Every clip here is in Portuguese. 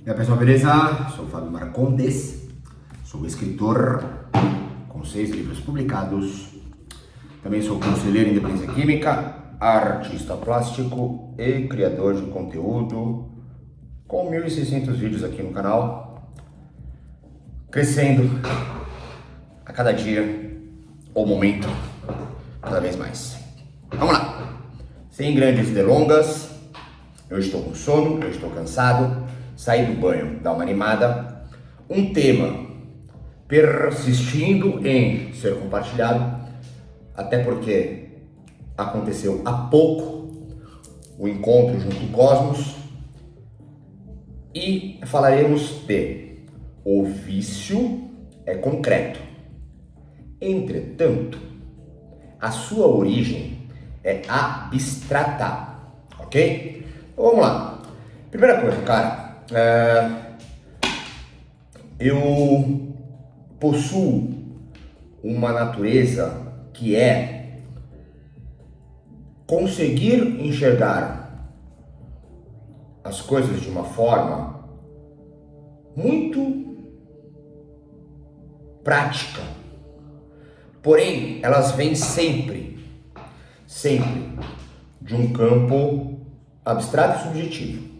E aí pessoal, beleza? Sou o Fábio Marcondes, sou escritor com 6 livros publicados, também sou conselheiro em dependência química, artista plástico e criador de conteúdo com 1.600 vídeos aqui no canal, crescendo a cada dia ou momento, cada vez mais. Vamos lá! Sem grandes delongas, eu estou com sono, eu estou cansado, saí do banho, dá uma animada. Um tema persistindo em ser compartilhado, até porque aconteceu há pouco o encontro junto com o Cosmos, e falaremos de o vício é concreto. Entretanto, a sua origem é abstrata, ok? Então, vamos lá. Primeira coisa, cara. Eu possuo uma natureza que é conseguir enxergar as coisas de uma forma muito prática. Porém, elas vêm sempre de um campo abstrato e subjetivo.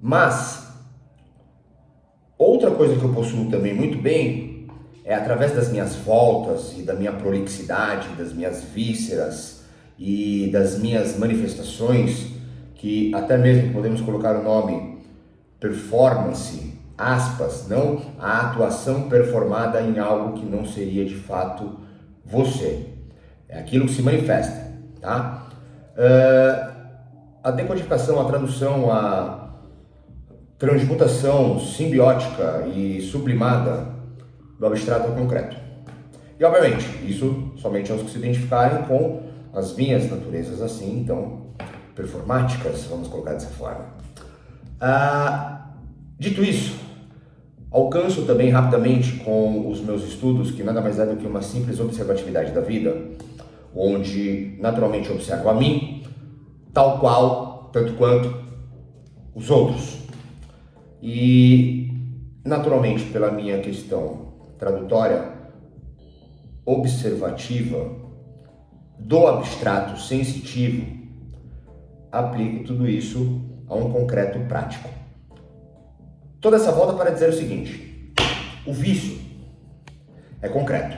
Mas outra coisa que eu possuo também muito bem é através das minhas voltas e da minha prolixidade, das minhas vísceras e das minhas manifestações, que até mesmo podemos colocar o nome performance, aspas, não a atuação performada em algo que não seria de fato você. É aquilo que se manifesta, tá? A decodificação, a tradução, a transmutação simbiótica e sublimada do abstrato ao concreto. E obviamente, isso somente aos que se identificarem com as minhas naturezas assim, então, performáticas, vamos colocar dessa forma. Dito isso, alcanço também rapidamente com os meus estudos, que nada mais é do que uma simples observatividade da vida, onde naturalmente eu observo a mim, tal qual, tanto quanto os outros. E naturalmente, pela minha questão tradutória, observativa, do abstrato sensitivo, aplico tudo isso a um concreto prático. Toda essa volta para dizer o seguinte: o vício é concreto.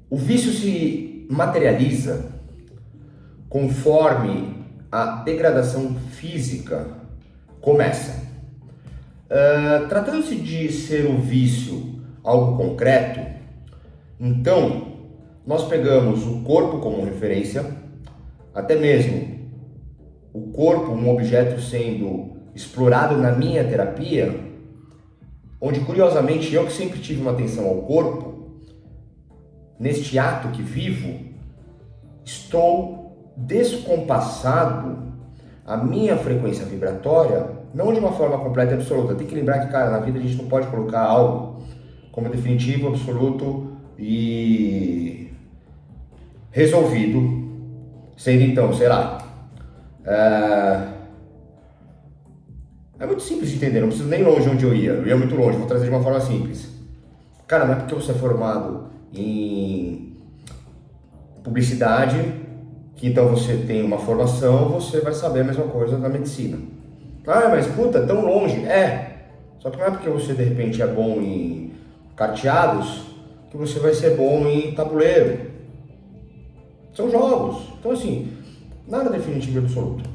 O vício se materializa conforme a degradação física começa. Tratando-se de ser o vício algo concreto, então nós pegamos o corpo como referência, até mesmo o corpo, um objeto sendo explorado na minha terapia, onde curiosamente eu que sempre tive uma atenção ao corpo, neste ato que vivo, estou descompassado a minha frequência vibratória, não de uma forma completa e absoluta. Tem que lembrar que, cara, na vida a gente não pode colocar algo como definitivo, absoluto e resolvido, sendo então, sei lá, é muito simples de entender, não preciso nem longe onde eu ia muito longe, vou trazer de uma forma simples. Cara, não é porque você é formado em publicidade que então você tem uma formação, você vai saber a mesma coisa na medicina. Ah, mas puta, tão longe. Só que não é porque você de repente é bom em carteados que você vai ser bom em tabuleiro. São jogos. Então assim, nada definitivo e absoluto.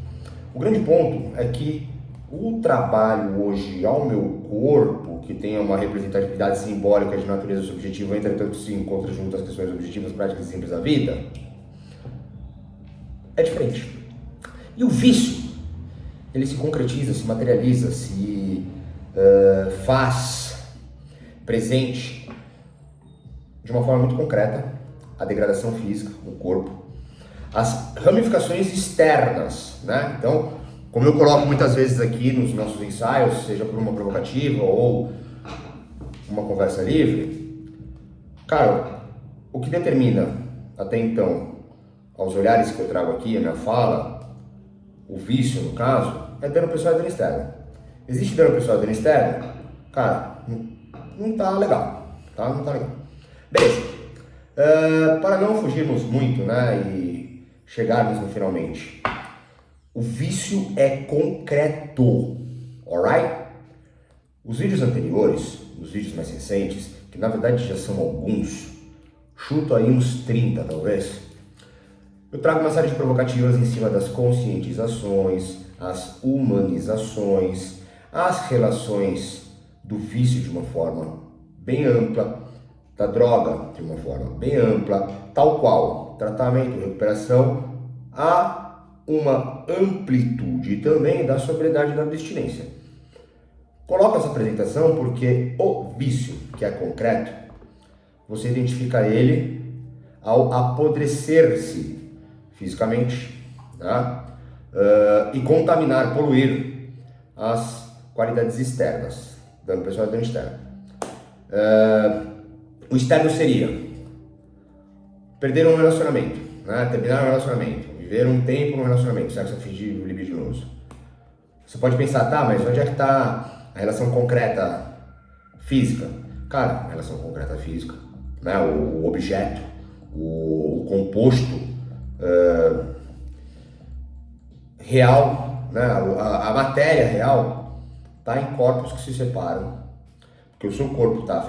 O grande ponto é que o trabalho hoje ao meu corpo, que tem uma representatividade simbólica de natureza subjetiva, entretanto se encontra junto às questões objetivas, práticas e simples da vida, é diferente. E o vício, ele se concretiza, se materializa, se faz presente de uma forma muito concreta, a degradação física no corpo, as ramificações externas, né? Então, como eu coloco muitas vezes aqui nos nossos ensaios, seja por uma provocativa ou uma conversa livre, cara, o que determina até então, aos olhares que eu trago aqui, a minha fala, o vício no caso, é dano pessoal e dano externo. Existe dano pessoal e dano externo? Cara, não tá legal, tá? Não tá legal. Beleza. Para não fugirmos muito, né, e chegarmos no finalmente. O vício é concreto, alright? Os vídeos anteriores, os vídeos mais recentes, que na verdade já são alguns, chuto aí uns 30 talvez, eu trago uma série de provocativas em cima das conscientizações, as humanizações, as relações do vício de uma forma bem ampla, da droga de uma forma bem ampla, tal qual tratamento e recuperação, há uma amplitude também da sobriedade e da abstinência. Coloco essa apresentação porque o vício, que é concreto, você identifica ele ao apodrecer-se fisicamente, tá? E contaminar, poluir as qualidades externas, dano pessoal e dano externo. O externo seria perder um relacionamento, né? Terminar um relacionamento, viver um tempo no relacionamento, sexo afetivo libidinoso. Você pode pensar, tá, mas onde é que está a relação concreta física? Cara, a relação concreta física, né? O objeto, o composto real, né? A matéria real está em corpos que se separam, porque o seu corpo está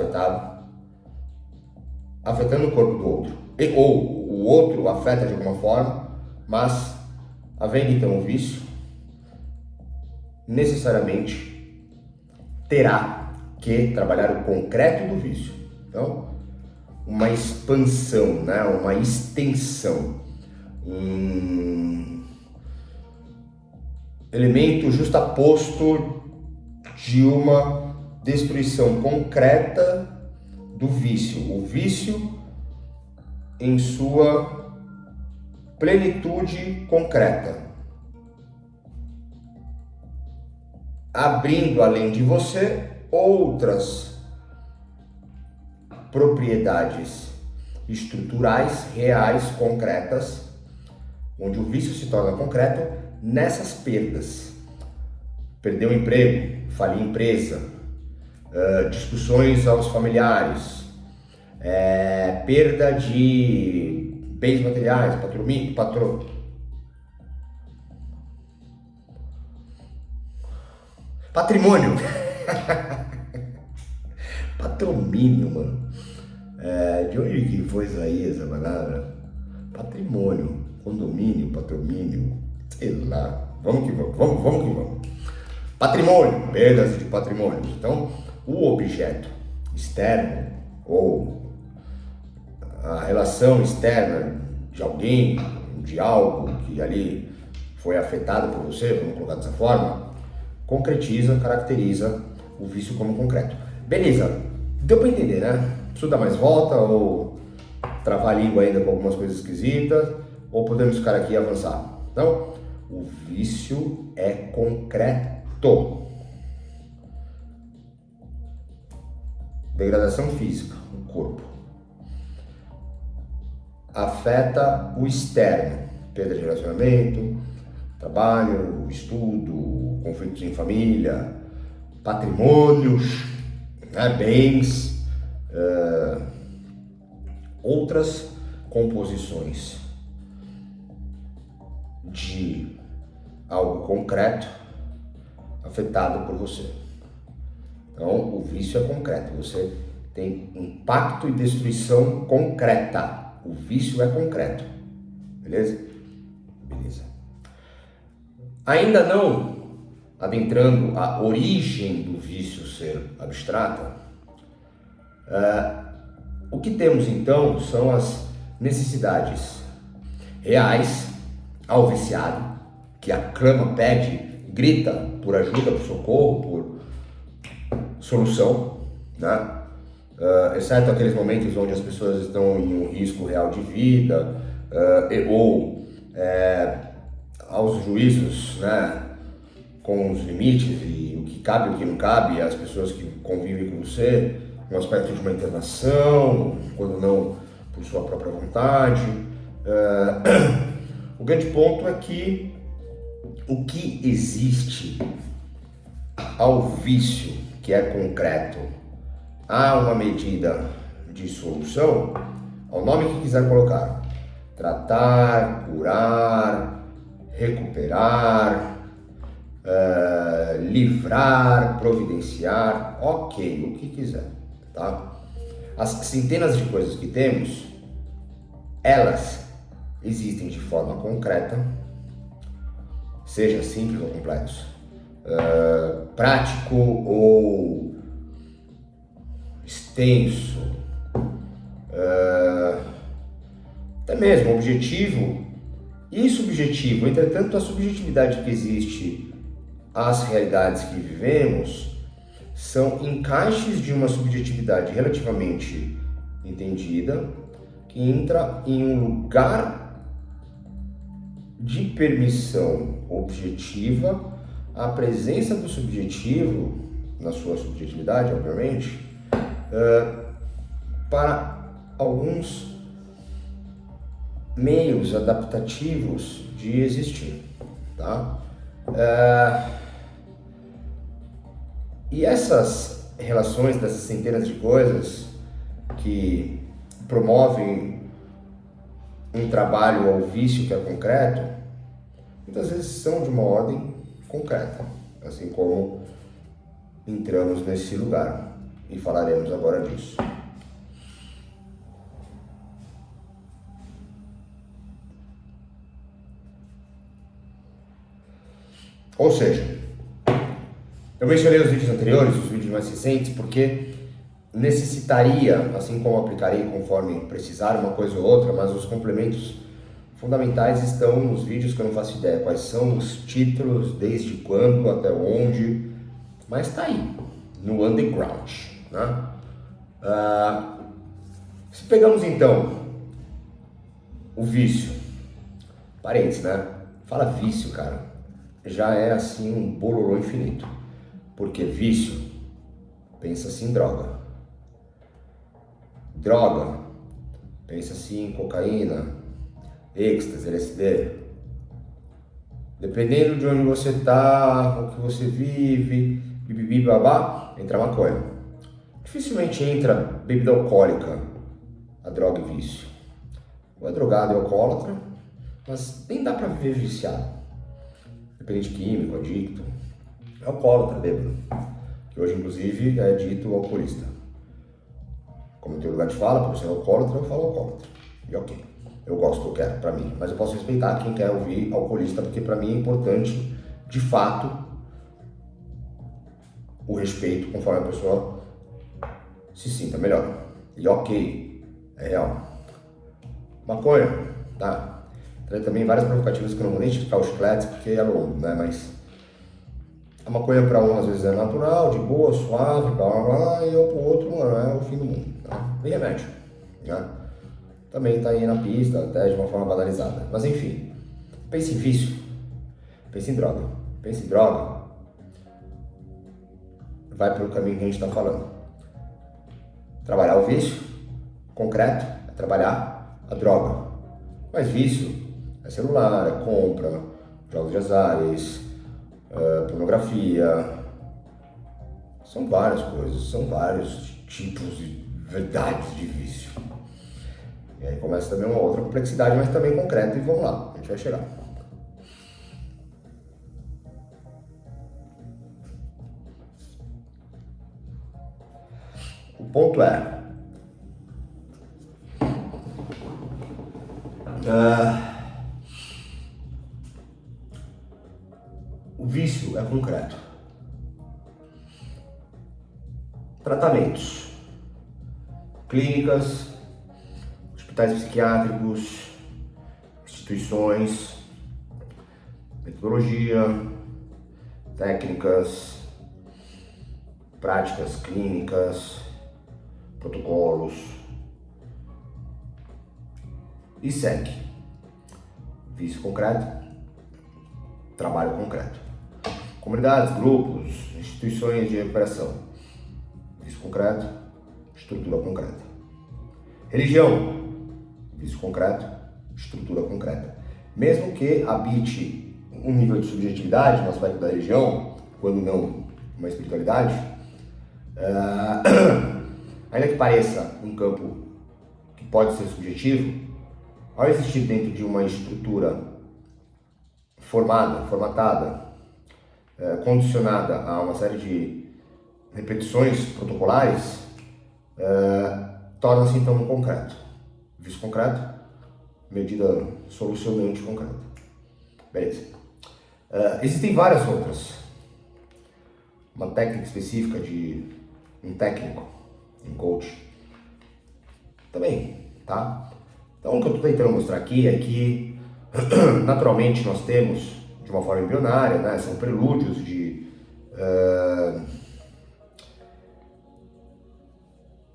afetando o corpo do outro, ou o outro afeta de alguma forma, mas havendo então o vício, necessariamente terá que trabalhar o concreto do vício. Então, uma expansão, né? Uma extensão, um elemento justaposto de uma destruição concreta do vício. O vício em sua plenitude concreta, abrindo além de você outras propriedades estruturais, reais, concretas, onde o vício se torna concreto nessas perdas. Perdeu o emprego, faliu a empresa, discussões aos familiares, perda de bens materiais, patrimônio. Patromínio, mano. De onde que foi isso aí, essa palavra? Patrimônio, condomínio, patromínio, sei lá. Vamos que vamos. Patrimônio, perdas de patrimônio. Então, o objeto externo ou a relação externa de alguém, de algo que ali foi afetado por você, vamos colocar dessa forma, concretiza, caracteriza o vício como concreto. Beleza, deu para entender, né? Preciso dar mais volta ou travar a língua ainda com algumas coisas esquisitas, ou podemos ficar aqui e avançar? Então, o vício é concreto. Degradação física, o corpo. Afeta o externo, perda de relacionamento, trabalho, estudo, conflitos em família, patrimônios, né, bens, outras composições de algo concreto afetado por você. Então, o vício é concreto, você tem impacto e destruição concreta. O vício é concreto, beleza? Beleza. Ainda não adentrando a origem do vício ser abstrata, o que temos então são as necessidades reais ao viciado, que aclama, pede, grita por ajuda, por socorro, por solução, né? Exceto aqueles momentos onde as pessoas estão em um risco real de vida, ou aos juízos, né, com os limites e o que cabe e o que não cabe, as pessoas que convivem com você, no aspecto de uma internação, quando não por sua própria vontade. O grande ponto é que o que existe ao vício, que é concreto, há uma medida de solução, ao nome que quiser colocar: tratar, curar, recuperar, livrar, providenciar, ok, o que quiser, tá? As centenas de coisas que temos, elas existem de forma concreta, seja simples ou complexo, prático ou extenso, até mesmo objetivo e subjetivo. Entretanto, a subjetividade que existe às realidades que vivemos são encaixes de uma subjetividade relativamente entendida, que entra em um lugar de permissão objetiva, a presença do subjetivo, na sua subjetividade, obviamente, para alguns meios adaptativos de existir, tá? E essas relações dessas centenas de coisas que promovem um trabalho ao vício que é concreto, muitas vezes são de uma ordem concreta, assim como entramos nesse lugar e falaremos agora disso. Ou seja, eu mencionei os vídeos anteriores, os vídeos mais recentes, porque necessitaria, assim como aplicarei conforme precisar uma coisa ou outra, mas os complementos fundamentais estão nos vídeos que eu não faço ideia quais são os títulos, desde quando, até onde, mas está aí, no underground, né? Se pegamos então o vício, parênteses, né? Fala vício, cara, já é assim um bololô infinito, porque vício, pensa-se em droga. Droga, pensa-se em cocaína, êxtase, LSD. Dependendo de onde você tá, o que você vive, bibibi, babá, entra maconha. Dificilmente entra bebida alcoólica, a droga e vício. Ou é drogado e alcoólatra, mas nem dá pra viver viciado. Dependente químico, adicto, é alcoólatra, bêbado, que hoje inclusive é dito alcoolista. Como eu tenho lugar de fala, por ser alcoólatra, eu falo alcoólatra. E ok, eu gosto, eu quero, pra mim. Mas eu posso respeitar quem quer ouvir alcoolista, porque pra mim é importante, de fato, o respeito conforme a pessoa se sinta melhor. E ok, é real. Maconha, tá? Tem também várias provocativas que eu não vou nem explicar os chicletes, porque é longo, né? Mas a maconha para um às vezes é natural, de boa, suave, blá blá blá, e para o outro não é o fim do mundo, tá? Bem remédio, né? Também está aí na pista, até de uma forma banalizada. Mas enfim, pense em vício, pense em droga. Pense em droga, vai pelo caminho que a gente está falando. Trabalhar o vício, concreto, é trabalhar a droga. Mas vício é celular, é compra, jogos de azares, pornografia, são várias coisas, são vários tipos e verdades de vício. E aí começa também uma outra complexidade, mas também concreta, e vamos lá, a gente vai chegar. O ponto é, o vício é concreto. Tratamentos, clínicas, hospitais psiquiátricos, instituições, metodologia, técnicas, práticas clínicas, protocolos e segue. Vício concreto, trabalho concreto. Comunidades, grupos, instituições de recuperação. Vício concreto, estrutura concreta. Religião, vício concreto, estrutura concreta. Mesmo que habite um nível de subjetividade no aspecto da religião, quando não uma espiritualidade, ainda que pareça um campo que pode ser subjetivo, ao existir dentro de uma estrutura formatada, condicionada a uma série de repetições protocolares, torna-se então um concreto. Vício concreto, medida solucionante concreta. Beleza. Existem várias outras. Uma técnica específica de um técnico, um coach, também, tá? Então o que eu estou tentando mostrar aqui é que naturalmente nós temos, de uma forma embrionária, né, são prelúdios de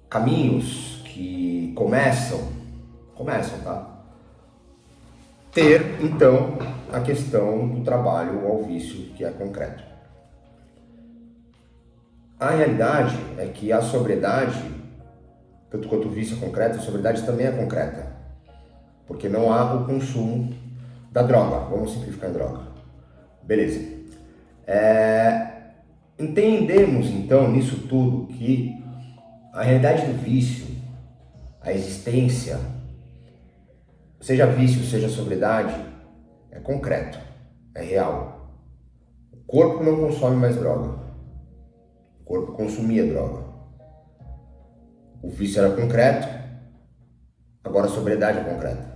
caminhos que começam, tá? Ter, então, a questão do trabalho ao vício, que é concreto. A realidade é que a sobriedade, tanto quanto o vício é concreto, a sobriedade também é concreta. Porque não há o consumo da droga. Vamos simplificar em droga. Beleza. Entendemos, então, nisso tudo, que a realidade do vício, a existência, seja vício, seja sobriedade, é concreto, é real. O corpo não consome mais droga. O corpo consumia droga. O vício era concreto, agora a sobriedade é concreta.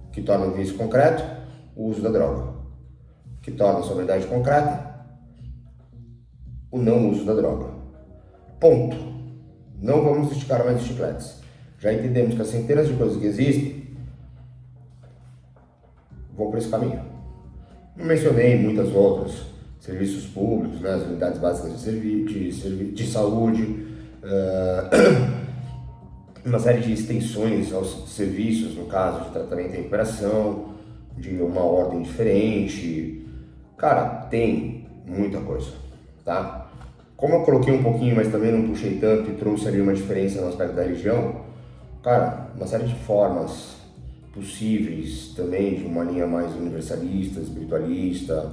O que torna o vício concreto? O uso da droga. O que torna a sobriedade concreta? O não uso da droga. Ponto. Não vamos esticar mais os chicletes. Já entendemos que as centenas de coisas que existem vão por esse caminho. Não mencionei muitas outras, serviços públicos, né, as unidades básicas de saúde, uma série de extensões aos serviços, no caso de tratamento e recuperação, de uma ordem diferente. Cara, tem muita coisa, tá? Como eu coloquei um pouquinho, mas também não puxei tanto e trouxe ali uma diferença no aspecto da religião, cara, uma série de formas possíveis também de uma linha mais universalista, espiritualista,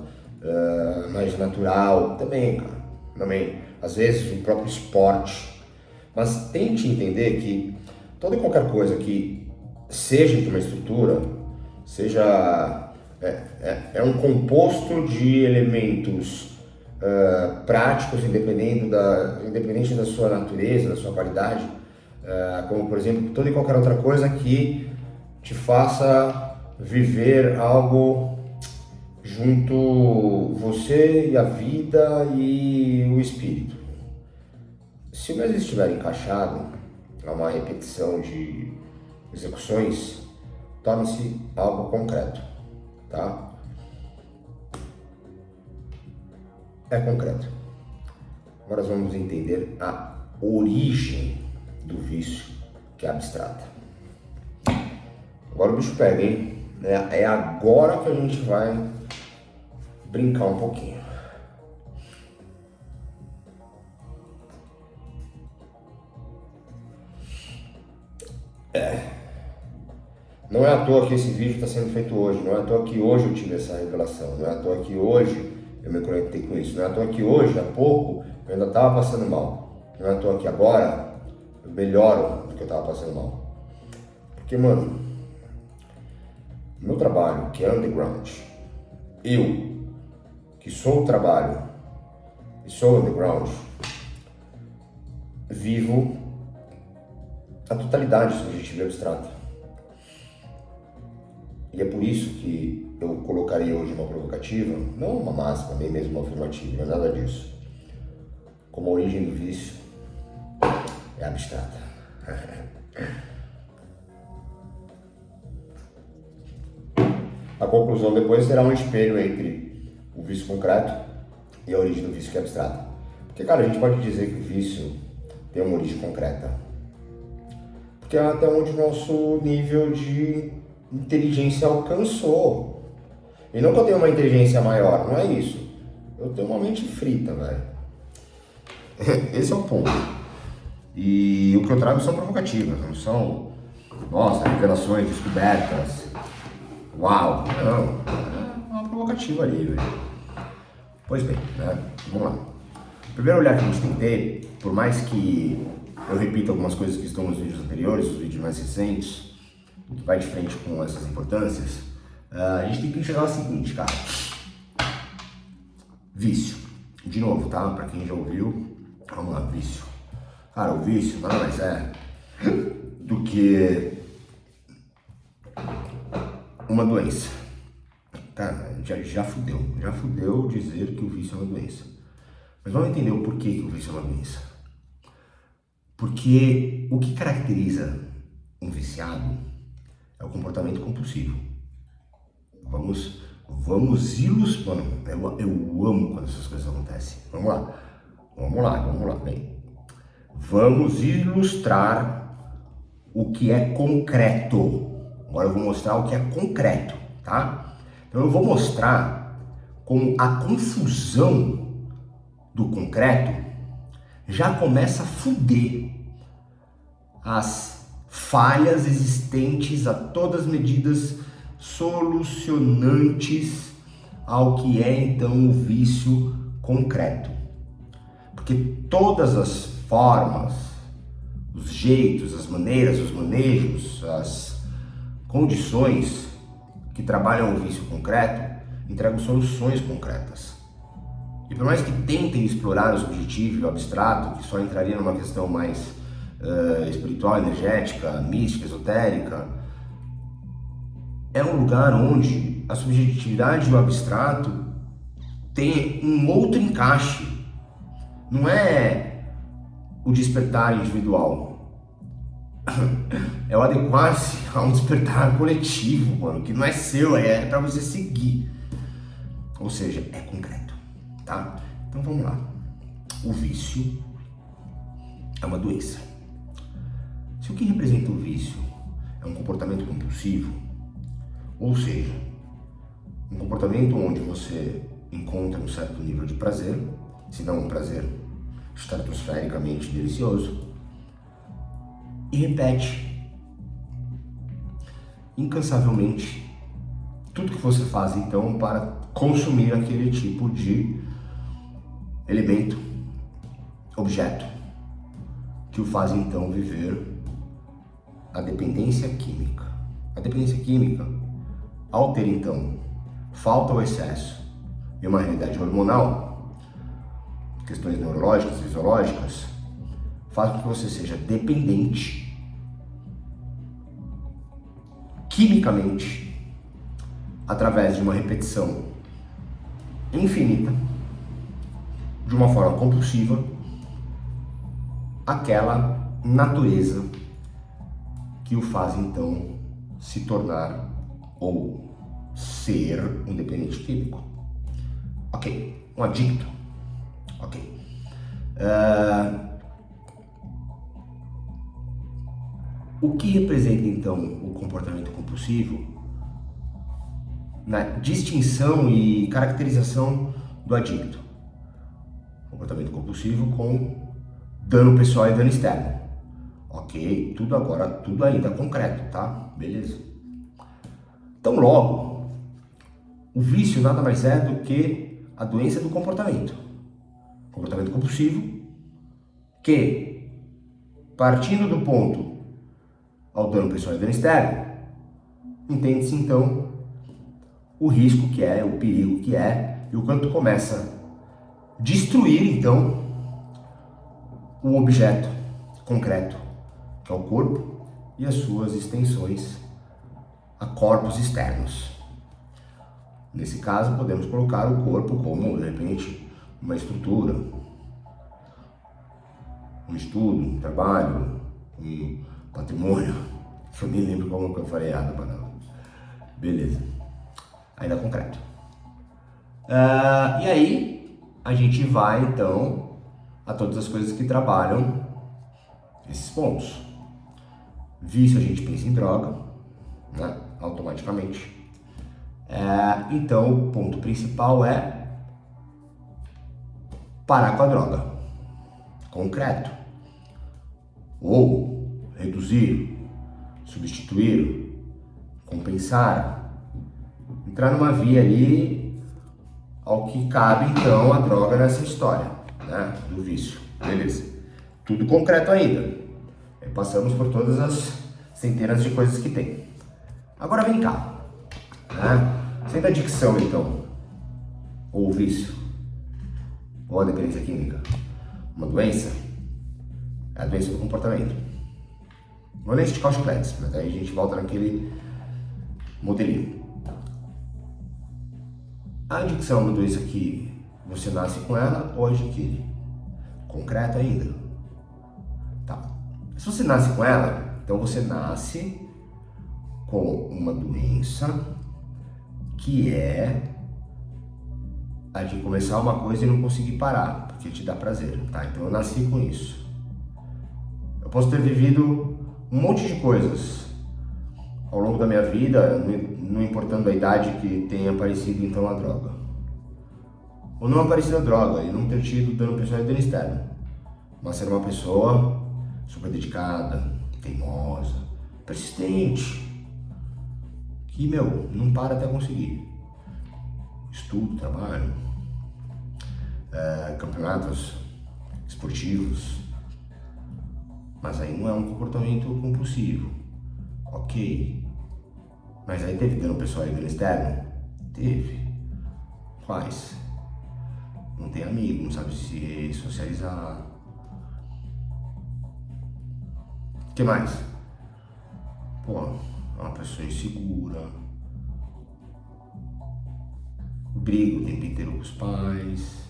mais natural, também, cara, também. Às vezes o próprio esporte. Mas tente entender que toda e qualquer coisa que seja de uma estrutura, seja um composto de elementos práticos, independente da sua natureza, da sua qualidade, como por exemplo toda e qualquer outra coisa que te faça viver algo junto você e a vida e o espírito. Se o mesmo estiver encaixado a uma repetição de execuções, torna-se algo concreto, tá? É concreto. Agora vamos entender a origem do vício, que é abstrata. Agora o bicho pega, hein? É agora que a gente vai brincar um pouquinho. Não é à toa que esse vídeo está sendo feito hoje, não é à toa que hoje eu tive essa revelação, não é à toa que hoje eu me conectei com isso, não é à toa que hoje, há pouco, eu ainda estava passando mal, não é à toa que agora eu melhoro do que eu estava passando mal. Porque, mano, meu trabalho, que é underground, eu, que sou o trabalho e sou underground, vivo a totalidade subjetiva e abstrata. E é por isso que eu colocaria hoje uma provocativa, não uma máxima, nem mesmo uma afirmativa, nada disso. Como a origem do vício é abstrata. A conclusão depois será um espelho entre o vício concreto e a origem do vício que é abstrata. Porque, cara, a gente pode dizer que o vício tem uma origem concreta. Porque é até onde o nosso nível de inteligência alcançou. E não que eu tenha uma inteligência maior, não é isso. Eu tenho uma mente frita, velho. Esse é o ponto. E o que eu trago são provocativas, não são, nossa, revelações, descobertas. Uau! Não, é uma provocativa ali, velho. Pois bem, né? Vamos lá. primeiro olhar que a gente tem que ter, por mais que eu repita algumas coisas que estão nos vídeos anteriores, os vídeos mais recentes, que vai de frente com essas importâncias, a gente tem que enxergar o seguinte, cara. Vício. De novo, tá? Pra quem já ouviu, vamos lá, vício. Cara, o vício nada mais é do que uma doença. Cara, já fudeu dizer que o vício é uma doença. Mas vamos entender o porquê que o vício é uma doença. Porque o que caracteriza um viciado é o comportamento compulsivo. Vamos ilustrar. Mano, eu amo quando essas coisas acontecem. Vamos lá. Bem, vamos ilustrar o que é concreto. Agora eu vou mostrar o que é concreto, tá? Então eu vou mostrar como a confusão do concreto já começa a fuder as falhas existentes a todas as medidas solucionantes ao que é então o vício concreto. Porque todas as formas, os jeitos, as maneiras, os manejos, as condições que trabalham o vício concreto entregam soluções concretas. E por mais que tentem explorar o subjetivo e o abstrato, que só entraria numa questão mais espiritual, energética, mística, esotérica, é um lugar onde a subjetividade e o abstrato tem um outro encaixe. Não é o despertar individual, é o adequar-se a um despertar coletivo, mano, que não é seu, é pra você seguir. Ou seja, é concreto, tá? Então vamos lá. O vício é uma doença. Se o que representa o vício é um comportamento compulsivo, ou seja, um comportamento onde você encontra um certo nível de prazer, se não um prazer estratosfericamente delicioso, e repete incansavelmente tudo que você faz então para consumir aquele tipo de elemento, objeto, que o faz então viver a dependência química. A dependência química, ao ter então falta ou excesso e uma realidade hormonal, questões neurológicas, fisiológicas, faz com que você seja dependente quimicamente através de uma repetição infinita, de uma forma compulsiva, aquela natureza que o faz então se tornar ou ser um dependente químico. Ok, um adicto. Ok. O que representa então o comportamento compulsivo na distinção e caracterização do adicto? Comportamento compulsivo com dano pessoal e dano externo. Ok, tudo ainda concreto, tá? Beleza. Então logo, o vício nada mais é do que a doença do comportamento. Comportamento compulsivo que, partindo do ponto ao dano pessoal e dano externo, entende-se então o risco que é, o perigo que é e o quanto começa a destruir então o objeto concreto, que é o corpo e as suas extensões a corpos externos. Nesse caso, podemos colocar o corpo como, de repente, uma estrutura, um estudo, um trabalho, um patrimônio. Eu nem lembro como que eu falei errado a palavra. Beleza. Ainda concreto. E aí, a gente vai, então, a todas as coisas que trabalham esses pontos. Vício, a gente pensa em droga, né? Automaticamente. Então, o ponto principal é parar com a droga. Concreto. Ou reduzir, substituir, compensar. Entrar numa via ali ao que cabe, então, a droga nessa história, né, do vício. Beleza. Tudo concreto ainda. Aí passamos por todas as centenas de coisas que tem. Agora vem cá, né? Sendo adicção, então, ou vício, ou a dependência química, uma doença, é a doença do comportamento. Não é nem esticar os chicletes, mas aí a gente volta naquele modelinho. A adicção é uma doença que você nasce com ela ou adquire? Concreto ainda. Tá. Se você nasce com ela, então você nasce com uma doença que é a de começar uma coisa e não conseguir parar, porque te dá prazer, tá? Então eu nasci com isso. Eu posso ter vivido um monte de coisas ao longo da minha vida, não importando a idade que tenha aparecido então a droga. Ou não aparecido a droga e não ter tido dano pessoal e dano externo. Mas ser uma pessoa super dedicada, teimosa, persistente, que, não para até conseguir. Estudo, trabalho, campeonatos esportivos, mas aí não é um comportamento compulsivo, ok, mas aí teve dano pessoal e dano externo? Teve. Quais? Não tem amigo, não sabe se socializar. O que mais? Pô, é uma pessoa insegura, briga o tempo inteiro com os pais.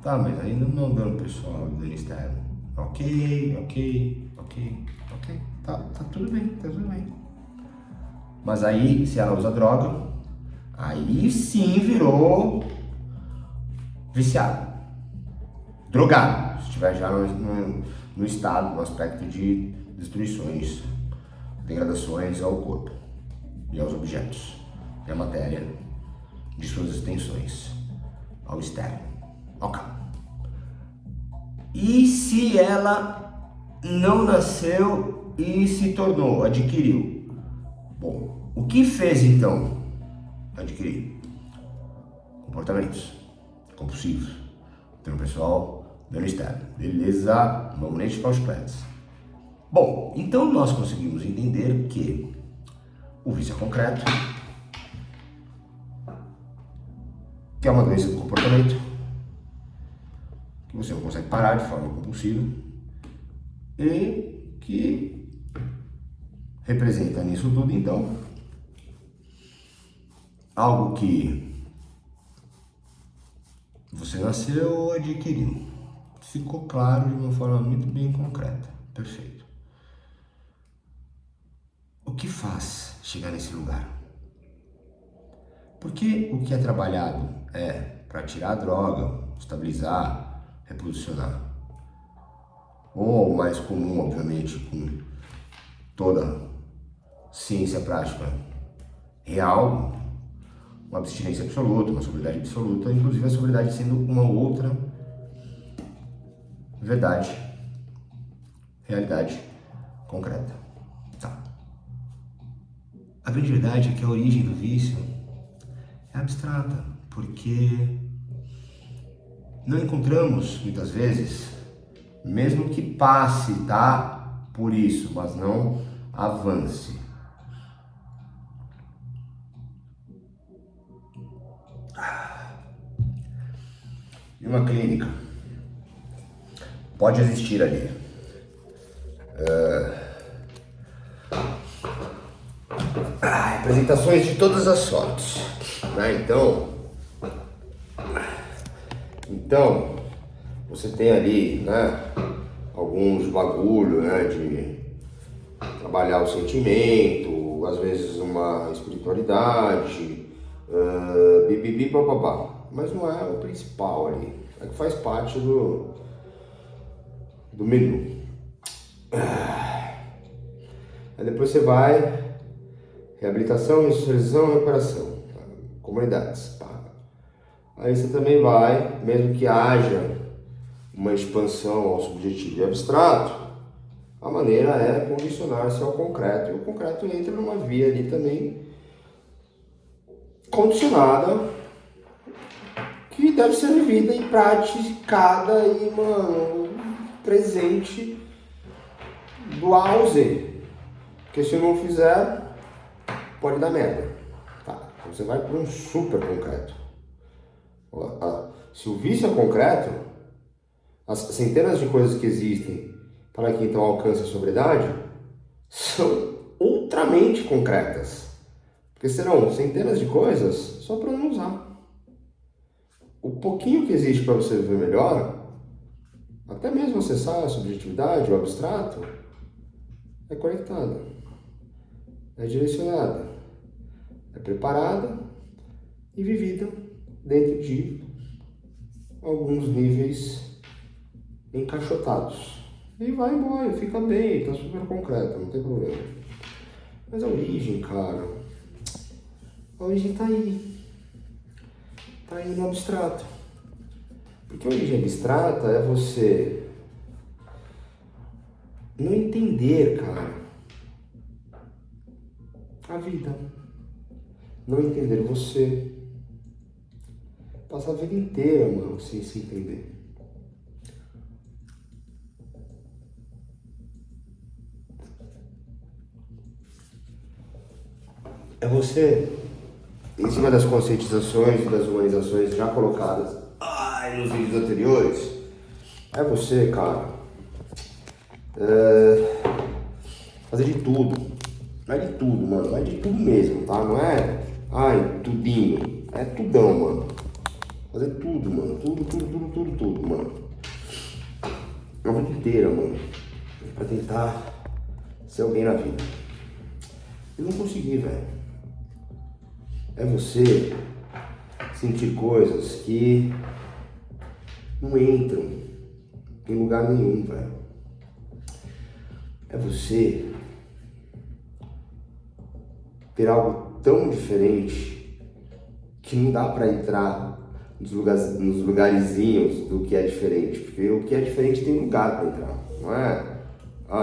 Tá, mas ainda não é dano pessoal e dano externo. Ok. Tá tudo bem. Mas aí, se ela usa droga, aí sim virou viciado, drogado, se estiver já no estado, no aspecto de destruições, degradações ao corpo e aos objetos e à matéria de suas extensões ao externo. Ok. E se ela não nasceu e se tornou, adquiriu? Bom, o que fez então adquirir? Comportamentos compulsivos, dano pessoal, dano externo. Beleza, vamos nem esticar os pés. Bom, então nós conseguimos entender que o vício é concreto, que é uma doença do comportamento, que você não consegue parar de forma compulsiva e que representa nisso tudo, então, algo que você nasceu ou adquiriu. Ficou claro de uma forma muito bem concreta. Perfeito. O que faz chegar nesse lugar? Porque o que é trabalhado é para tirar a droga, estabilizar, reposicionar. Ou mais comum, obviamente, com toda ciência prática real, uma abstinência absoluta, uma sobriedade absoluta, inclusive a sobriedade sendo uma outra verdade, realidade concreta. Tá. A grande verdade é que a origem do vício é abstrata, porque não encontramos, muitas vezes, mesmo que passe, tá, por isso, mas não avance. E uma clínica pode existir ali representações de todas as sortes, né? Então você tem ali, né, alguns bagulho, né, de trabalhar o sentimento, às vezes uma espiritualidade, bibibi, papapá. Mas não é o principal ali, é que faz parte do menu. Aí depois você vai, reabilitação, ressocialização e recuperação, comunidades. Pá. Aí você também vai, mesmo que haja uma expansão ao subjetivo e abstrato, a maneira é condicionar-se ao concreto, e o concreto entra numa via ali também condicionada, que deve ser vivida e praticada e, mano, presente do A ao Z. Porque se não fizer, pode dar merda. Tá, então você vai para um super concreto. Se o vício é concreto, as centenas de coisas que existem para que então alcance a sobriedade são ultramente concretas. Porque serão centenas de coisas só para não usar. O pouquinho que existe para você viver melhor, até mesmo acessar a subjetividade, o abstrato, é conectada, é direcionada, é preparada e vivida dentro de alguns níveis encaixotados. E vai embora, fica bem, tá super concreto, não tem problema. Mas a origem, cara, a origem tá aí no abstrato. Porque a origem abstrata é você não entender, cara, a vida. Não entender você. Passar a vida inteira, mano, sem se entender. É você, em cima das conscientizações e das humanizações já colocadas nos vídeos anteriores, é você, cara, fazer de tudo. Não é de tudo, mano, não é de tudo mesmo, tá? Não é, tudinho. É tudão, mano. Fazer tudo, mano. Tudo, mano. A vida inteira, mano. Pra tentar ser alguém na vida. E não conseguir, velho. É você sentir coisas que não entram em lugar nenhum, velho. É você ter algo tão diferente que não dá pra entrar nos lugarzinhos do que é diferente, porque o que é diferente tem lugar pra entrar, não é?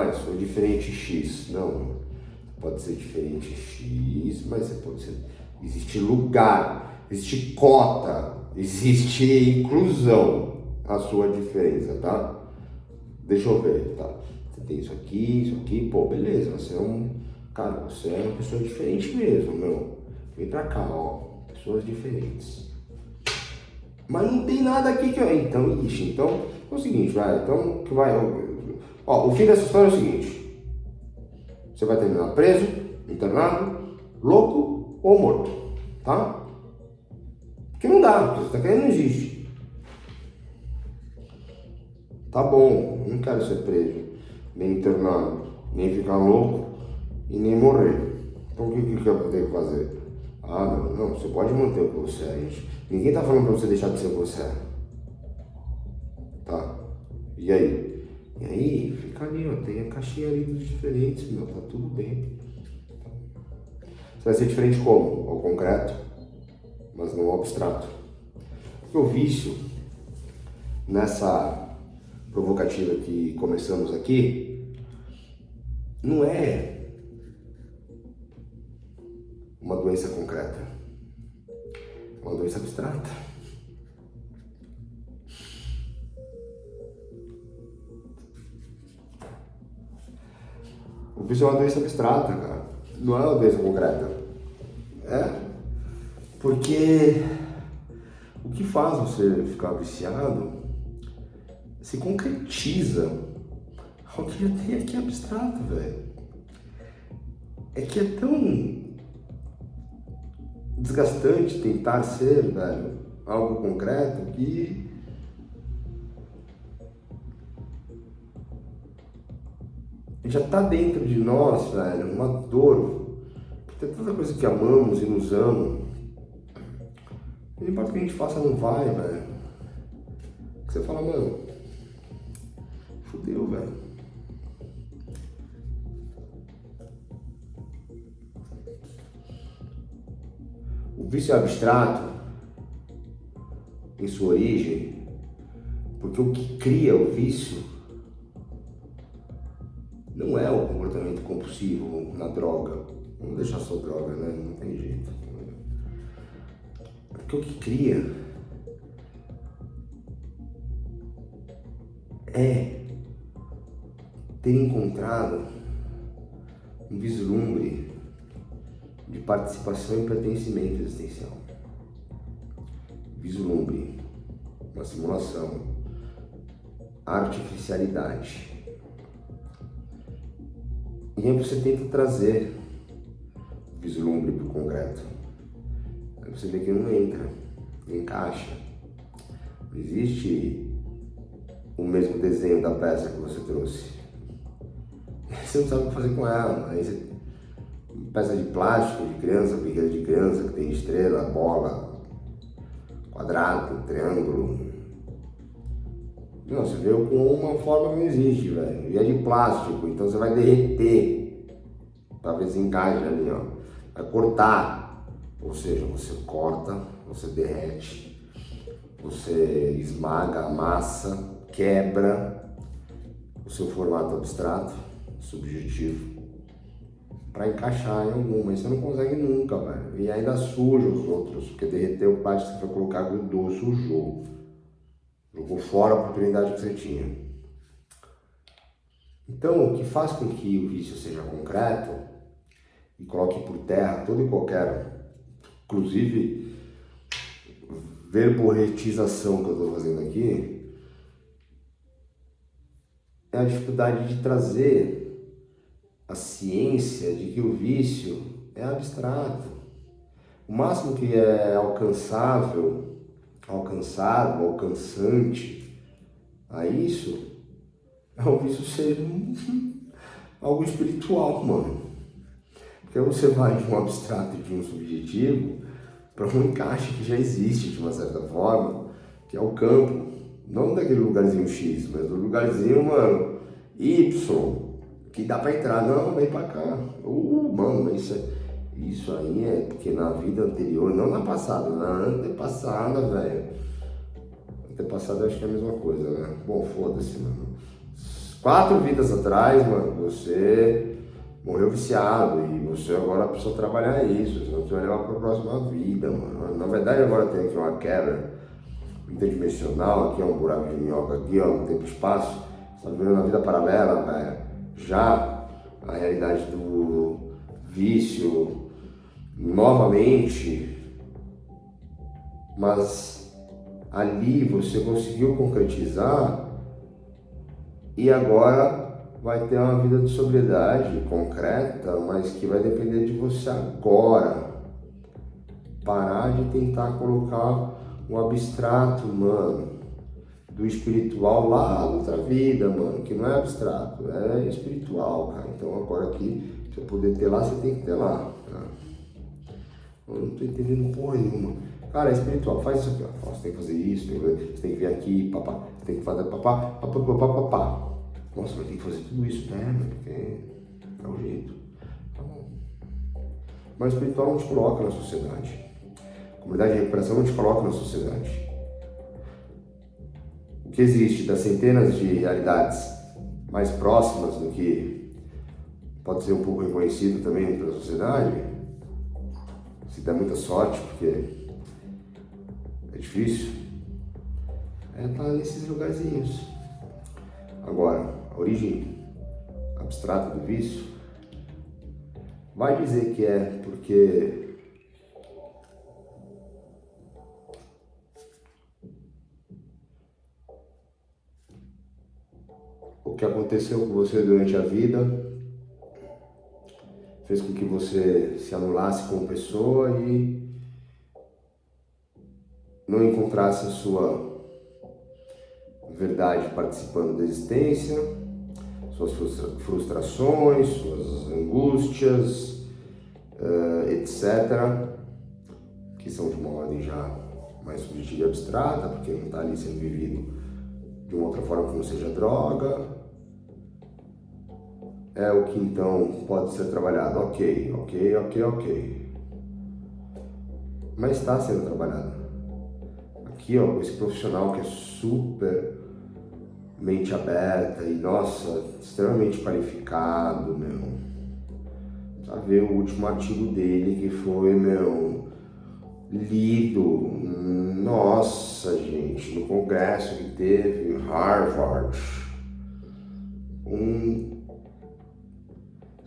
Eu sou diferente X. Não, pode ser diferente X, mas você pode ser... Existe lugar, existe cota, existe inclusão a sua diferença, tá? Deixa eu ver, tá? Você tem isso aqui, pô, beleza, você é um... Cara, você é uma pessoa diferente mesmo, meu. Vem pra cá, ó, pessoas diferentes. Mas não tem nada aqui que... Então, é o seguinte, vai, então, que vai... Ó, o fim dessa história é o seguinte. Você vai terminar preso, internado, louco ou morto, tá? Porque não dá, porque você tá querendo, não existe. Tá bom, não quero ser preso, nem internado, nem ficar louco e nem morrer. Então o que eu vou ter que fazer? Não, você pode manter o que você é, gente. Ninguém tá falando pra você deixar de ser o que você é. Tá? E aí? E aí, fica ali, ó, tem a caixinha ali dos diferentes, meu, tá tudo bem. Você vai ser diferente como? Ao concreto, mas não ao abstrato. Porque o vício, nessa provocativa que começamos aqui, não é uma doença concreta, é uma doença abstrata. O vício é uma doença abstrata, cara. Não é uma doença concreta. É porque o que faz você ficar viciado se concretiza ao que já tem aqui abstrato, velho. É que é tão desgastante tentar ser, velho, algo concreto que já tá dentro de nós, velho, uma dor. Tem tanta coisa que amamos e nos amam. Não importa o que a gente faça, não vai, velho. Você fala, mano, fudeu, velho. O vício é abstrato em sua origem, porque o que cria o vício não é o comportamento compulsivo na droga. Vamos deixar só droga, né? Não tem jeito. Porque o que cria é ter encontrado um vislumbre de participação e pertencimento existencial. Vislumbre, uma simulação, artificialidade. E aí você tenta trazer o vislumbre para o concreto. Aí você vê que não entra, não encaixa. Não existe o mesmo desenho da peça que você trouxe. Você não sabe o que fazer com ela. Aí você... peça de plástico, de criança, pequena de criança, que tem estrela, bola, quadrado, triângulo. Não, você veio com uma forma que não existe, velho. E é de plástico, então você vai derreter para ver se encaixa ali, ó. Vai cortar, ou seja, você corta, você derrete, você esmaga, amassa, quebra o seu formato abstrato, subjetivo, para encaixar em algum, mas você não consegue nunca, velho. E ainda suja os outros, porque derreteu o plástico que você foi colocar, grudou, sujou. Jogou fora a oportunidade que você tinha. Então, o que faz com que o vício seja concreto e coloque por terra todo e qualquer, inclusive, verboretização que eu estou fazendo aqui, é a dificuldade de trazer a ciência de que o vício é abstrato. O máximo que é alcançável, alcançado, alcançante a isso é o vício ser algo espiritual, mano. Porque você vai de um abstrato e de um subjetivo para um encaixe que já existe de uma certa forma, que é o campo, não daquele lugarzinho X, mas do lugarzinho, mano, Y, que dá pra entrar. Não, vem pra cá. Mano, mas isso aí é porque na vida anterior, não na passada, na antepassada, velho. Antepassada eu acho que é a mesma coisa, né? Bom, foda-se, mano. 4 vidas atrás, mano, você morreu viciado e você agora precisa trabalhar isso, senão você vai levar pra próxima vida, mano. Na verdade agora tem aqui uma quebra interdimensional, aqui é um buraco de minhoca, aqui ó, no tempo e espaço. Você tá vivendo na vida paralela, velho. Já a realidade do vício novamente, mas ali você conseguiu concretizar e agora vai ter uma vida de sobriedade concreta, mas que vai depender de você agora. Parar de tentar colocar o abstrato, mano, do espiritual lá na outra vida, mano, que não é abstrato, é espiritual, cara. Então agora aqui, pra poder ter lá, você tem que ter lá, tá? Eu não tô entendendo porra nenhuma. Cara, é espiritual, faz isso aqui, ó. Você tem que fazer isso, você tem que vir aqui, papá, você tem que fazer papá, papá. Nossa, vai ter que fazer tudo isso, né, mano, porque é o jeito. Tá bom. Mas o espiritual não te coloca na sociedade. A comunidade de recuperação não te coloca na sociedade. O que existe das centenas de realidades mais próximas do que pode ser um pouco reconhecido também pela sociedade, se der muita sorte, porque é difícil, é estar nesses lugarzinhos. Agora, a origem abstrata do vício vai dizer que é porque o que aconteceu com você durante a vida fez com que você se anulasse como pessoa e não encontrasse a sua verdade participando da existência, suas frustrações, suas angústias, etc., que são de uma ordem já mais subjetiva e abstrata, porque não está ali sendo vivido de uma outra forma que não seja droga. É o que então pode ser trabalhado. Ok. Mas está sendo trabalhado. Aqui, ó, com esse profissional que é super mente aberta e, nossa, extremamente qualificado, meu. Pra ver o último artigo dele que foi, meu, lido, nossa, gente, no congresso que teve em Harvard.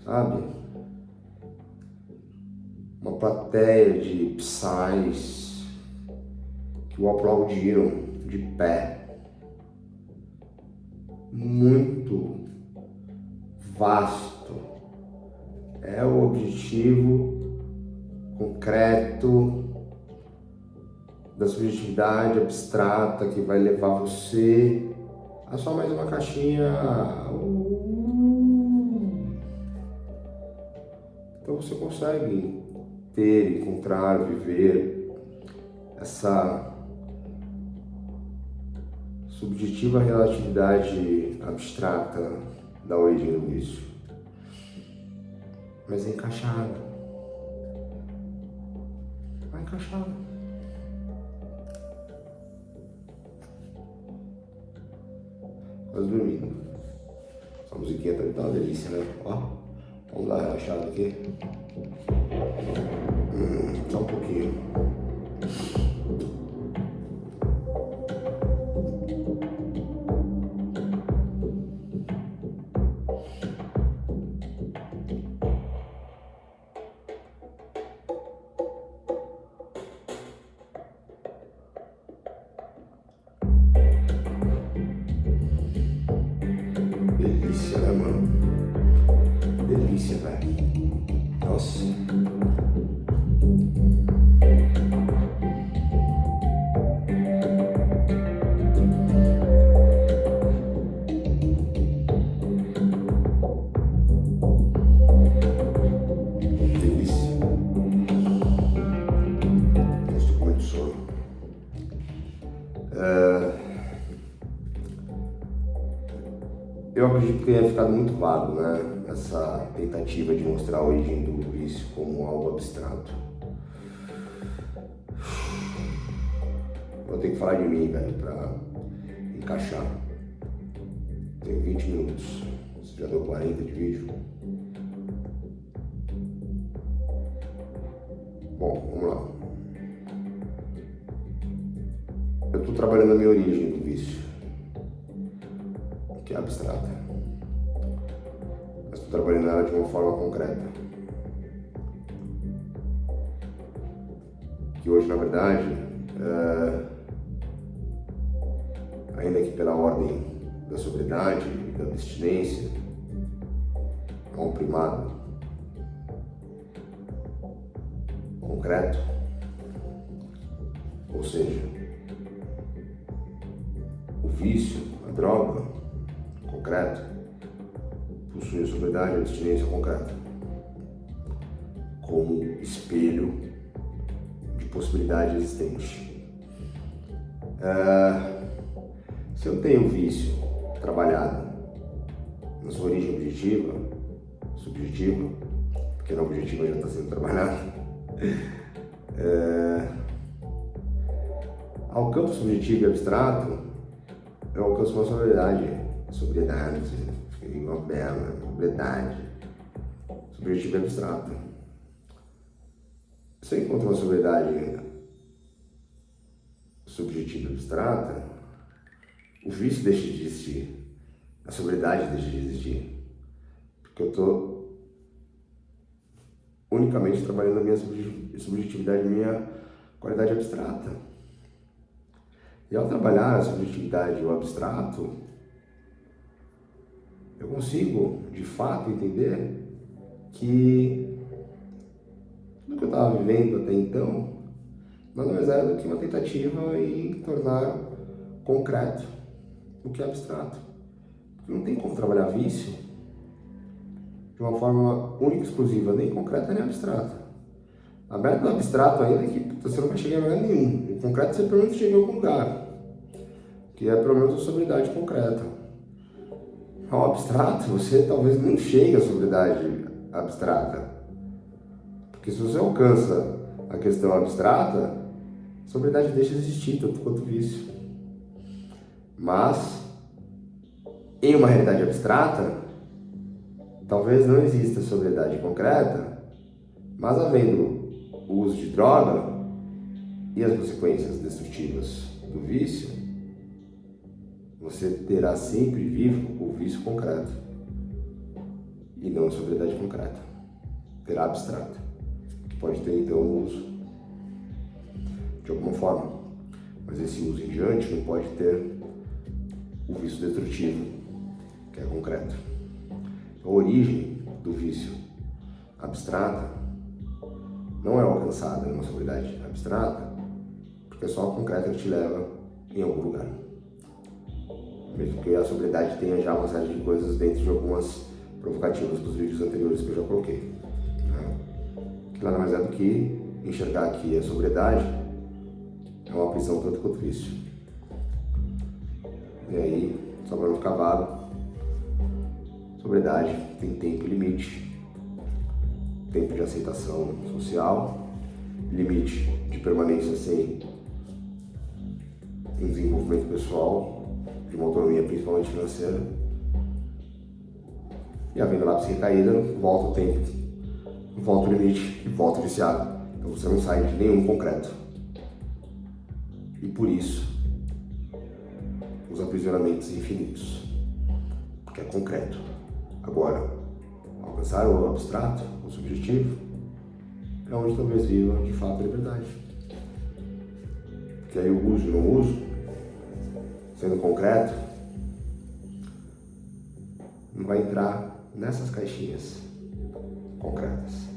sabe, uma plateia de psais que o aplaudiram de pé. Muito vasto. É o objetivo concreto da subjetividade abstrata que vai levar você a só mais uma caixinha. Então você consegue ter, encontrar, viver essa subjetiva relatividade abstrata da origem do vício, mas é encaixada. Vai encaixada. Quase dormindo. Essa musiquinha tá uma delícia, né? Ó, vamos dar uma relaxada aqui. Só um pouquinho. Delícia, né, mano? Delícia, velho. Nossa. Delícia. Nossa, tô com muito sono. Eu acredito que tenha ficado muito vago, né? Essa tentativa de mostrar a origem do vício como algo abstrato. Vou ter que falar de mim, velho, pra encaixar. Tenho 20 minutos. Você já deu 40 de vídeo? Bom, vamos lá. Eu tô trabalhando a minha origem do vício, que é abstrata, mas estou trabalhando ela de uma forma concreta, que hoje, na verdade, ainda que pela ordem da sobriedade e da abstinência, é um primado concreto, ou seja, o vício, a droga, concreto, possui a sobriedade e a abstinência concreta, como espelho de possibilidade existente. Se eu tenho vício trabalhado na sua origem objetiva, subjetiva, porque na objetiva já está sendo trabalhado, ao campo subjetivo e abstrato, eu alcanço uma sobriedade, subjetiva e abstrata. Se eu encontro uma sobriedade subjetiva e abstrata, o vício deixa de existir, a sobriedade deixa de existir, porque eu estou unicamente trabalhando a minha subjetividade, minha qualidade abstrata. E ao trabalhar a subjetividade e o abstrato, eu consigo, de fato, entender que tudo que eu estava vivendo até então nada mais era do que uma tentativa em tornar concreto o que é abstrato. Porque não tem como trabalhar vício de uma forma única e exclusiva, nem concreta nem abstrata. A meta do abstrato ainda é que você não vai chegar em lugar nenhum. O concreto você pelo menos chega em algum lugar, que é pelo menos a sobriedade concreta. Ao abstrato, você talvez nem chegue à sobriedade abstrata. Porque se você alcança a questão abstrata, a sobriedade deixa de existir, tanto quanto o vício. Mas, em uma realidade abstrata, talvez não exista sobriedade concreta, mas havendo o uso de droga e as consequências destrutivas do vício, você terá sempre vivo o vício concreto. e não em sobriedade concreta. Terá abstrata, que pode ter então um uso de alguma forma, mas esse uso em diante não pode ter o vício destrutivo, que é concreto. A origem do vício abstrata não é alcançada numa sobriedade abstrata, porque é só a concreta que te leva em algum lugar. Mesmo que a sobriedade tenha já uma série de coisas dentro de algumas provocativas dos vídeos anteriores que eu já coloquei. Né? Que nada mais é do que enxergar que a sobriedade é uma prisão tanto quanto vício. E aí, só para não ficar vago, sobriedade tem tempo limite, tempo de aceitação social, limite de permanência sem um desenvolvimento pessoal, de uma autonomia principalmente financeira. E havendo lápis recaída, volta o tempo, volta o limite e volta o viciado. Então você não sai de nenhum concreto. E por isso, os aprisionamentos infinitos, porque é concreto. Agora, alcançar o abstrato, o subjetivo, é onde talvez viva de fato a liberdade. Porque aí o uso e o não uso, sendo concreto, não vai entrar nessas caixinhas concretas.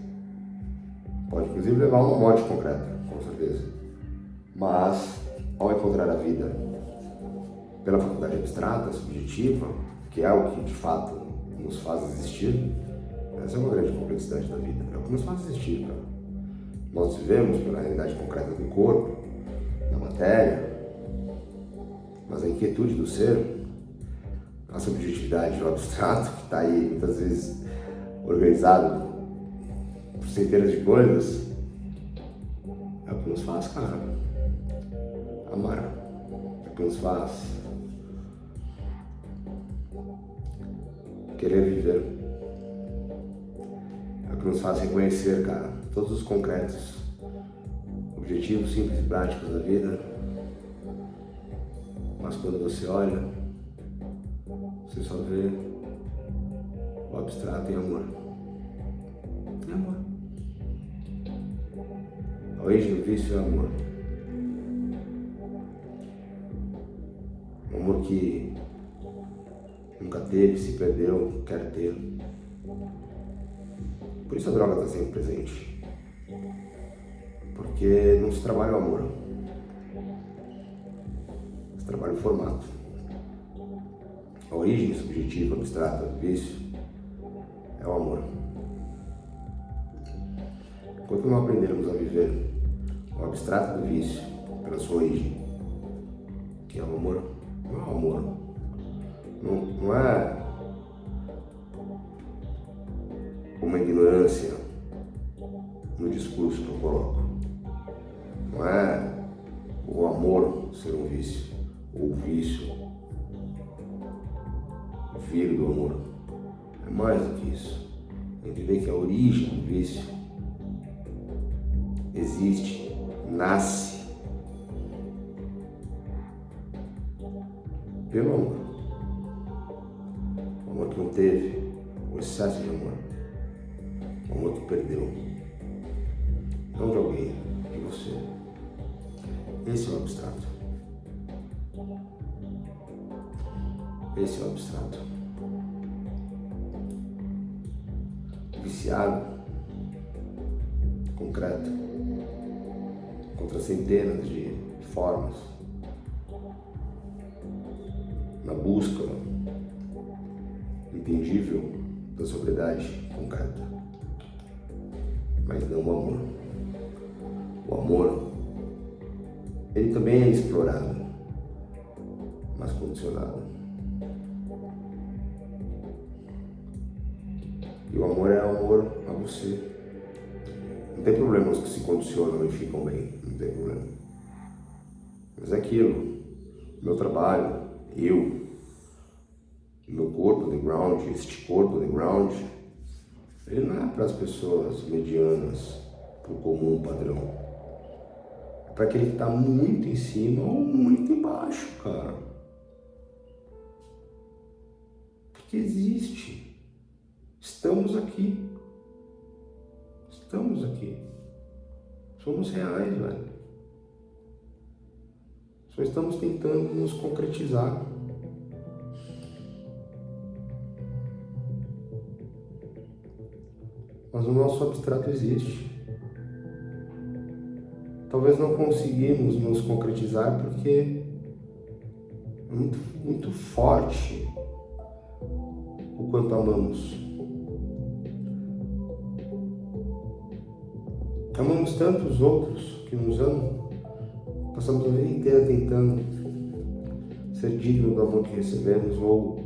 Pode inclusive levar a uma morte concreta, com certeza. Mas, ao encontrar a vida pela faculdade abstrata, subjetiva, que é o que de fato nos faz existir, essa é uma grande complexidade da vida. É o que nos faz existir, cara. Nós vivemos pela realidade concreta do corpo, da matéria, mas a inquietude do ser, a subjetividade do abstrato, que está aí muitas vezes organizado por centenas de coisas, é o que nos faz, cara, amar. É o que nos faz querer viver. É o que nos faz reconhecer, cara, todos os concretos, objetivos simples e práticos da vida. Mas quando você olha, você só vê o abstrato em amor. É amor. A origem do vício é amor. Um amor que nunca teve, se perdeu, quer ter. Por isso a droga está sempre presente. Porque não se trabalha o amor. Se trabalha o formato. A origem subjetiva, abstrata do vício é o amor. Enquanto não aprendermos a viver o abstrato do vício pela sua origem, que é o amor, não é o amor. Não é uma ignorância no discurso que eu coloco. Não é o amor ser um vício, ou o vício vir do amor. É mais do que isso. Entender que a origem do vício existe, nasce pelo amor. O amor que não teve, o excesso de amor. O amor que perdeu. Não de alguém, de você. Esse é o abstrato. Esse é o abstrato. Viciado, concreto, contra centenas de formas, na busca entendível da sobriedade concreta, mas não o amor. O amor, ele também é explorado, mas condicionado. E o amor é amor a você. Não tem problema os que se condicionam e ficam bem, não tem problema. Mas é aquilo, meu trabalho, meu corpo underground, este corpo underground, ele não é para as pessoas medianas, para o comum padrão. É para aquele que está muito em cima ou muito embaixo, cara. Porque existe. Estamos aqui. Estamos aqui. Somos reais, velho. Só estamos tentando nos concretizar. Mas o nosso abstrato existe. Talvez não conseguimos nos concretizar porque é muito forte o quanto amamos. Amamos tanto os outros que nos amam, passamos a vida inteira tentando ser digno do amor que recebemos ou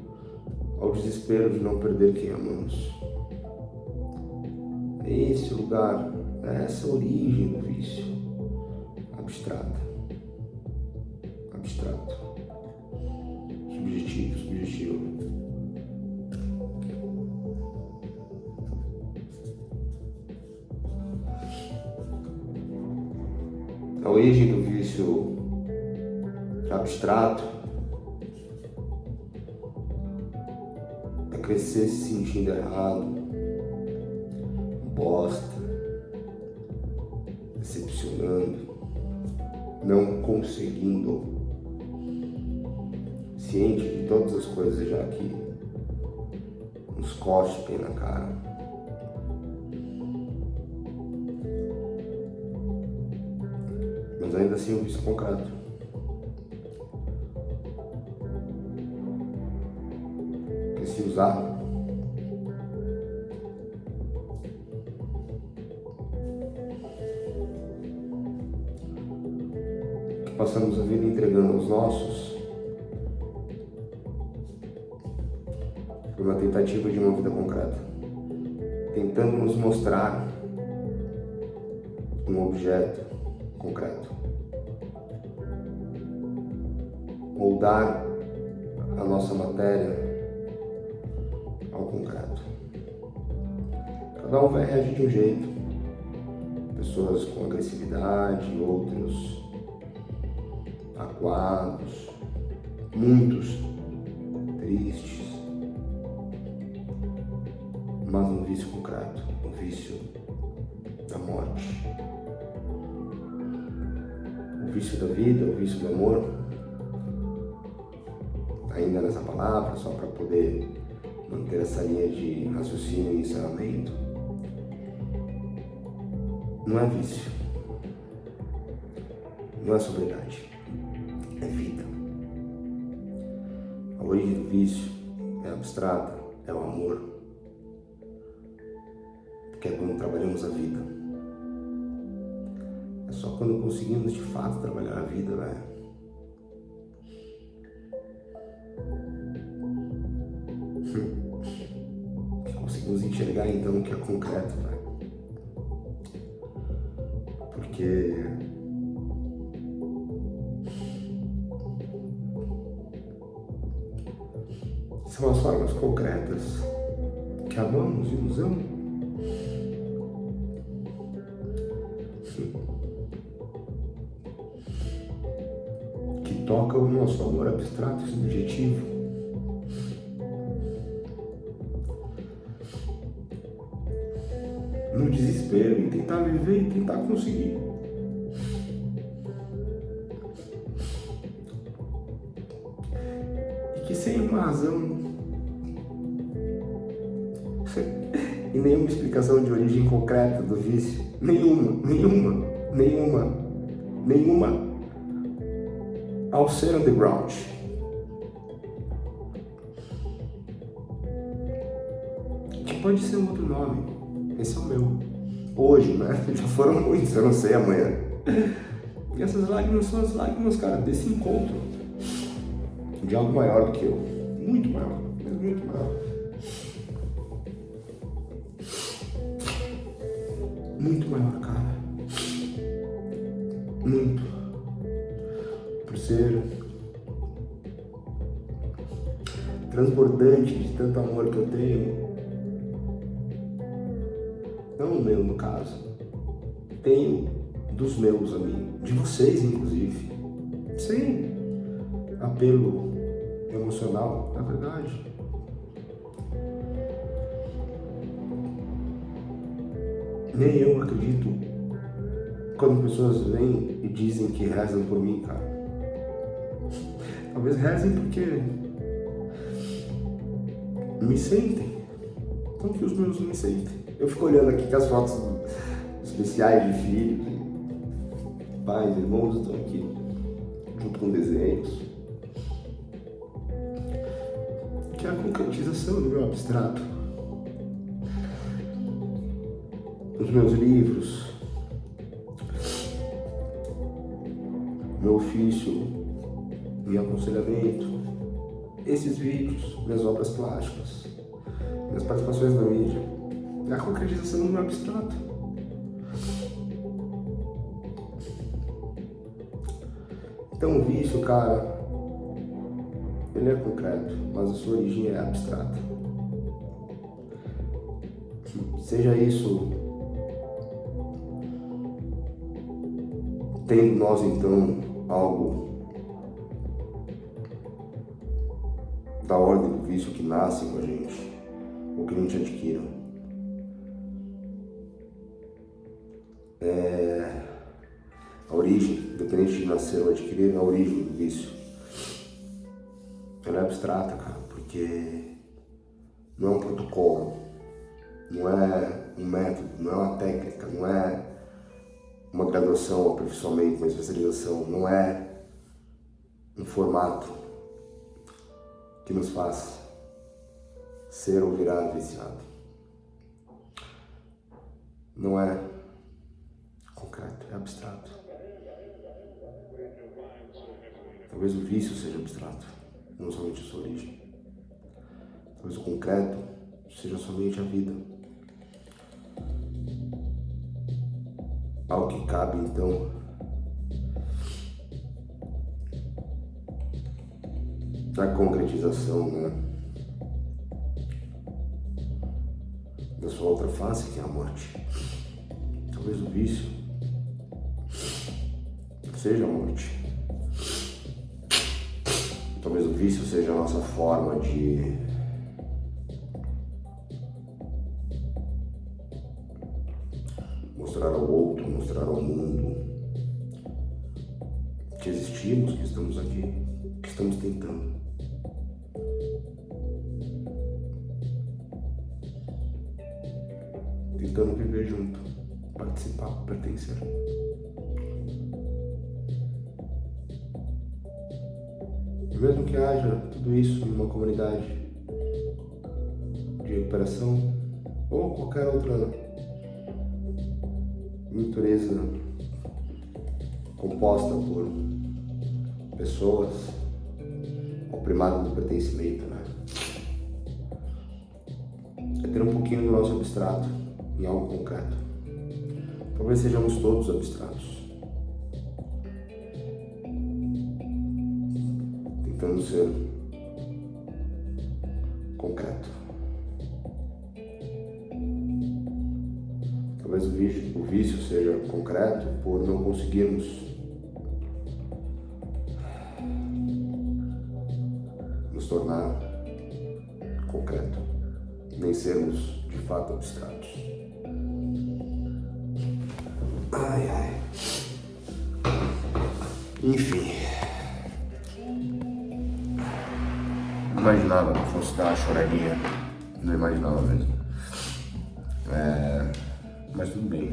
ao desespero de não perder quem amamos. É esse o lugar, é essa a origem do vício abstrato, subjetivo. A origem do vício abstrato é crescer se sentindo errado, bosta, decepcionando, não conseguindo, ciente de todas as coisas já que nos cospem na cara. Mas ainda assim um vício concreto. Que se usar que passamos a vida entregando aos nossos por uma tentativa de uma vida concreta, tentando nos mostrar um objeto concreto, moldar a nossa matéria ao concreto. Cada um vai reagir de um jeito, pessoas com agressividade, outros acuados, muitos tristes, mas um vício concreto, um vício da morte. O vício da vida, o vício do amor, ainda nessa palavra, só para poder manter essa linha de raciocínio e ensinamento, não é vício, não é sobriedade, é vida. A origem do vício é abstrata, é o amor, porque é quando trabalhamos a vida. É só quando conseguimos de fato trabalhar a vida, velho. Que conseguimos enxergar então o que é concreto, velho. Porque são as formas concretas que amamos e nos amamos. Toca o nosso amor abstrato e subjetivo. No desespero, em tentar viver e tentar conseguir. E que sem uma razão e nenhuma explicação de origem concreta do vício, nenhuma, ao ser underground. Que pode ser um outro nome. Esse é o meu. Hoje, né? Já foram muitos, eu não sei amanhã. E essas lágrimas são as lágrimas, cara, desse encontro de algo maior do que eu. Muito maior, mas muito maior. Muito maior, cara. Muito. Por ser transbordante de tanto amor que eu tenho. Não o meu, no caso. Tenho dos meus amigos, de vocês, inclusive. Sem apelo emocional, na verdade. Nem eu acredito quando pessoas vêm e dizem que rezam por mim, cara. Talvez rezem porque me sentem. Como que os meus me sentem? Eu fico olhando aqui que as fotos especiais de filhos, pais, irmãos estão aqui, junto com desenhos. Que é a concretização do meu abstrato. Os meus livros, meu ofício, meu aconselhamento, esses vídeos, minhas obras plásticas, minhas participações na mídia, é a concretização do meu abstrato. Então o vício, cara, ele é concreto, mas a sua origem é abstrata. Seja isso tendo nós então algo da ordem do vício que nasce com a gente, ou que a gente adquira. A origem, independente de nascer ou adquirir, a origem do vício, ela é abstrata, cara, porque não é um protocolo, não é um método, não é uma técnica, não é uma graduação, um aperfeiçoamento, uma especialização, não é um formato que nos faz ser ou virar viciado. Não é concreto, é abstrato. Talvez o vício seja abstrato, não somente a sua origem. Talvez o concreto seja somente a vida. Ao que cabe, então, da concretização, né, da sua outra face, que é a morte. Talvez o vício seja a morte. Talvez o vício seja a nossa forma de mostrar ao outro, mostrar ao mundo que existimos, que estamos aqui, que estamos tentando. Tentando viver junto, participar, pertencer. E mesmo que haja tudo isso em uma comunidade de recuperação ou qualquer outra natureza composta por pessoas oprimadas do pertencimento, né? É ter um pouquinho do nosso abstrato em algo concreto. Talvez sejamos todos abstratos, tentando ser concreto. Talvez o vício seja concreto por não conseguirmos nos tornar concreto, nem sermos de fato abstratos. Ai, ai. Enfim. Não imaginava que fosse dar uma choradinha. Não imaginava mesmo. Mas tudo bem.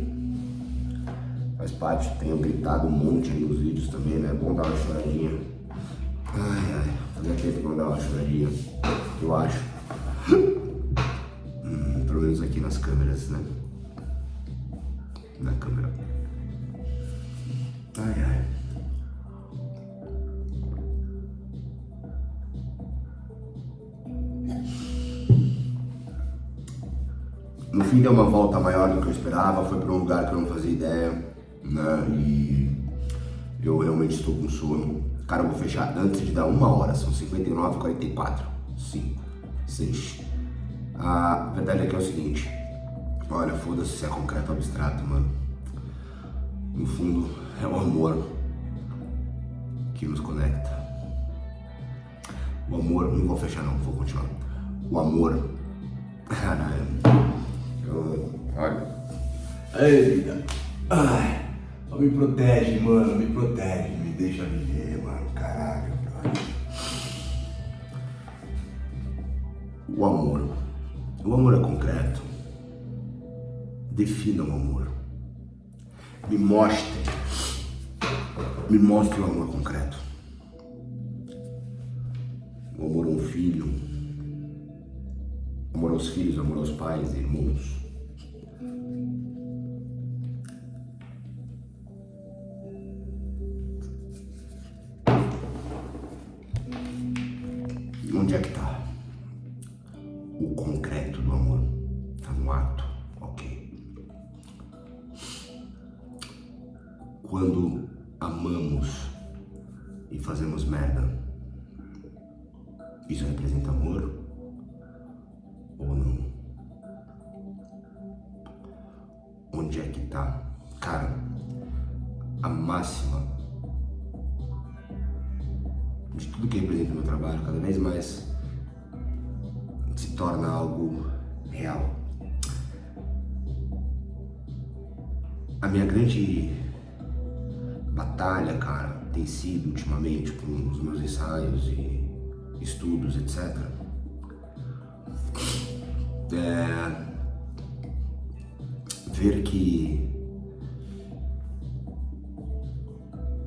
Faz parte, tenho gritado um monte nos vídeos também, né? É bom dar uma choradinha. Ai, ai. Fazia tempo que não dar uma choradinha. Eu acho. Pelo menos aqui nas câmeras, né? Na câmera. Ai, ai. No fim deu uma volta maior do que eu esperava, foi para um lugar que eu não fazia ideia, né? E eu realmente estou com sono. Cara, eu vou fechar antes de dar 1 hora, são 59h44. 5, 6. A verdade é que é o seguinte, olha, foda-se se é concreto ou abstrato, mano. No fundo, é o amor que nos conecta. O amor, não vou fechar não, vou continuar. O amor, caralho. Olha, Ei, vida. Ai, só me protege, mano, me protege, me deixa viver, mano, caralho, brother. O amor. O amor é concreto. Defina o amor. Me mostre o amor concreto. O amor a um filho. O amor aos filhos, o amor aos pais, irmãos. Onde é que está o concreto do amor? Está no ato, ok. Quando amamos e fazemos merda, isso representa amor ou não? Onde é que está? Cara, a máxima de tudo que representa o meu trabalho, cada vez mais se torna algo real. A minha grande batalha, cara, tem sido ultimamente com os meus ensaios e estudos, etc. Ver que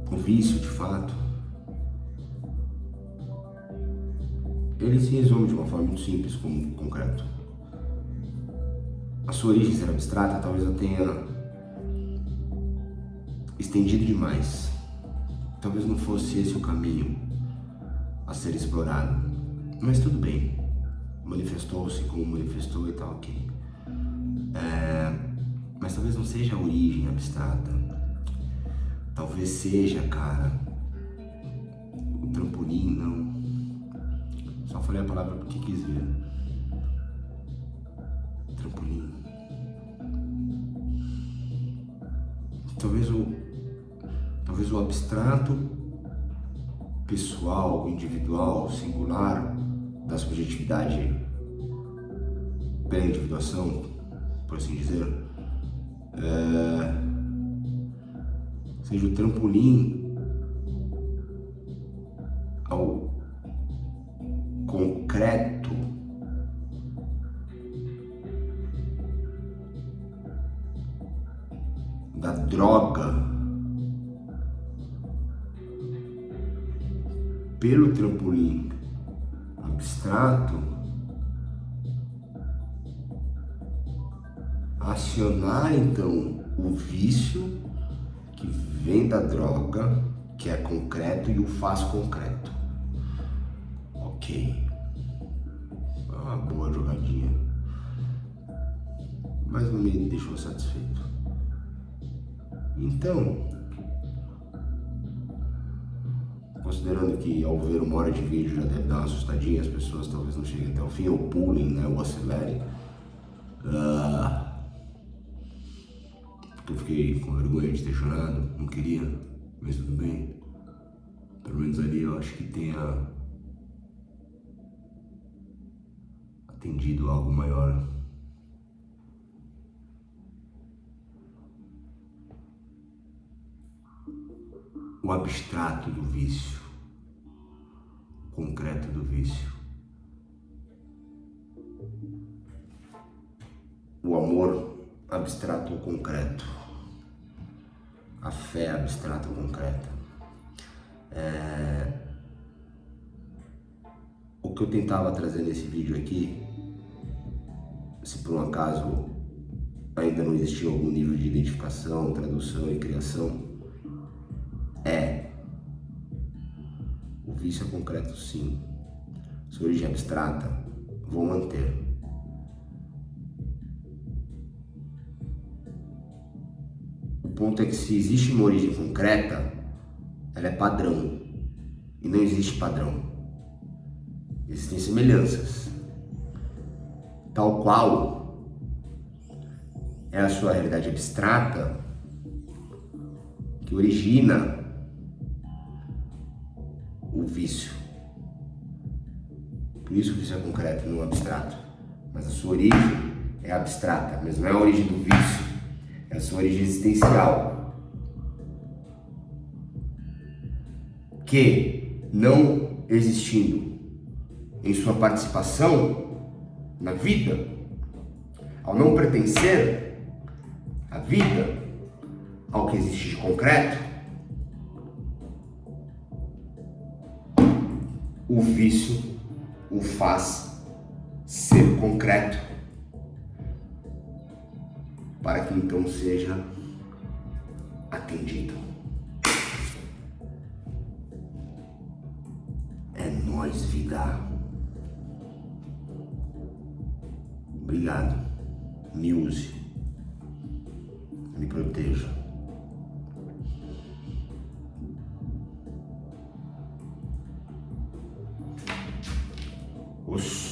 o vício, de fato, ele se resume de uma forma muito simples, como concreto. A sua origem ser abstrata talvez eu tenha estendido demais. Talvez não fosse esse o caminho a ser explorado. Mas tudo bem. Manifestou-se como manifestou e tá ok. Mas talvez não seja a origem abstrata. Talvez seja, cara, o trampolim, não. Só falei a palavra porque quis ver. Trampolim. Talvez o abstrato pessoal, individual, singular da subjetividade pela individuação, por assim dizer, seja o trampolim ao concreto da droga pelo trampolim abstrato acionar então o vício que vem da droga, que é concreto, e o faz concreto. Ok, é uma boa jogadinha, mas não me deixou satisfeito. Então, considerando que ao ver 1 hora de vídeo já deve dar uma assustadinha, as pessoas talvez não cheguem até o fim, ou pulem, né, ou acelerem. Porque eu fiquei com vergonha de ter chorado, não queria, mas tudo bem. Pelo menos ali eu acho que tenha atendido algo maior. O abstrato do vício, o concreto do vício. O amor abstrato ou concreto. A fé abstrata ou concreta. O que eu tentava trazer nesse vídeo aqui, se por um acaso ainda não existia algum nível de identificação, tradução e criação, o vício é concreto, sim. Sua origem abstrata, vou manter. O ponto é que se existe uma origem concreta, ela é padrão. E não existe padrão. Existem semelhanças. Tal qual é a sua realidade abstrata que origina o vício. Por isso o vício é concreto, não abstrato. Mas a sua origem é abstrata, mas não é a origem do vício. é a sua origem existencial, que, não existindo em sua participação na vida, ao não pertencer à vida, ao que existe de concreto, o vício o faz ser concreto, para que então seja atendido. É nóis, vida. Obrigado. Me use. Me proteja. Os